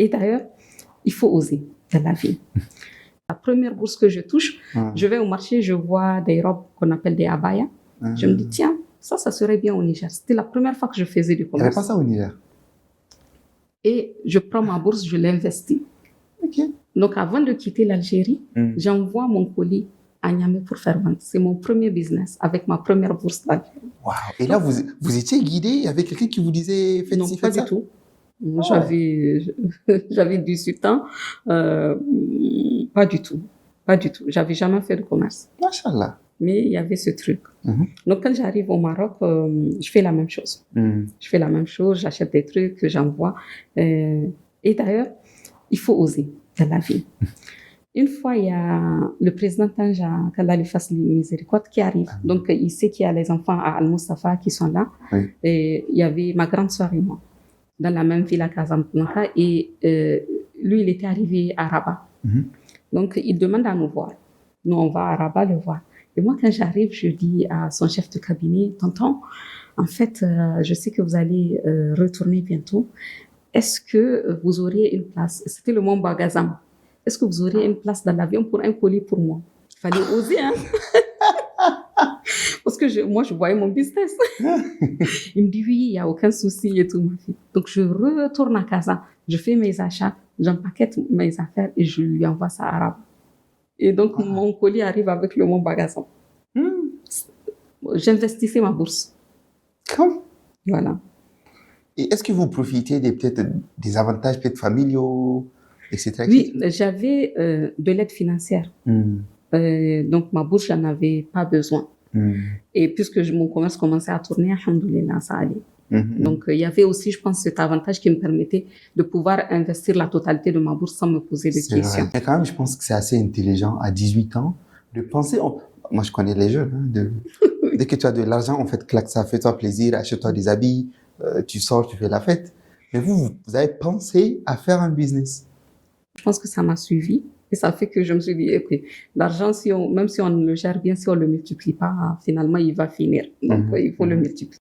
Et d'ailleurs, il faut oser dans la vie. La première bourse que je touche, je vais au marché, je vois des robes qu'on appelle des abayas. Je me dis, tiens, ça serait bien au Niger. C'était la première fois que je faisais du Il n'y avait commerce. pas ça au Niger. Et je prends ma bourse, je l'investis. Ok. Donc, avant de quitter l'Algérie, j'envoie mon colis à Niamey pour faire vendre. C'est mon premier business avec ma première bourse d'Algérie. Waouh. Et là, vous étiez guidé? Il y avait quelqu'un qui vous disait faites Non, ci, pas faites du ça? tout. J'avais 18 ans. Pas du tout. Pas du tout. J'avais jamais fait de commerce. Machallah. Mais il y avait ce truc. Donc, quand j'arrive au Maroc, je fais la même chose. Je fais la même chose, j'achète des trucs, j'envoie. Et d'ailleurs, il faut oser dans la vie. Une fois, il y a le président Tanja, qu'Allah lui fasse miséricorde, qui arrive. Donc, il sait qu'il y a les enfants à Al-Mustafa qui sont là. Oui. Et il y avait ma grande sœur et moi, dans la même ville à Casablanca. Et lui, il était arrivé à Rabat. Donc, il demande à nous voir. Nous, on va à Rabat le voir. Et moi, quand j'arrive, je dis à son chef de cabinet, tonton, en fait, je sais que vous allez retourner bientôt. Est-ce que vous auriez une place? C'était le Mont Bagazam. Est-ce que vous auriez une place dans l'avion pour un colis pour moi? Il fallait oser, hein? Parce que moi, je voyais mon business. Il me dit oui, il n'y a aucun souci et tout. Donc, je retourne à Casa, je fais mes achats, j'empaquette mes affaires et je lui envoie ça à Rabat. Et donc, mon colis arrive avec le Mont Bagazam. J'investissais ma bourse. Comme? Voilà. Et est-ce que vous profitez peut-être des avantages peut-être familiaux, etc. Oui, j'avais de l'aide financière. Donc, ma bourse, j'en avais pas besoin. Et puisque mon commerce commençait à tourner, alhamdoulilah, ça allait. Donc, il y avait aussi, je pense, cet avantage qui me permettait de pouvoir investir la totalité de ma bourse sans me poser de questions. Vrai. Mais quand même, je pense que c'est assez intelligent à 18 ans de penser. Moi, je connais les jeunes. Dès que tu as de l'argent, en fait, claque ça, fais-toi plaisir, achète-toi des habits, tu sors, tu fais la fête. Mais vous avez pensé à faire un business. Je pense que ça m'a suivi. Et ça fait que je me suis dit, okay, l'argent, même si on le gère bien, si on ne le multiplie pas, finalement, il va finir. Donc, il faut le multiplier.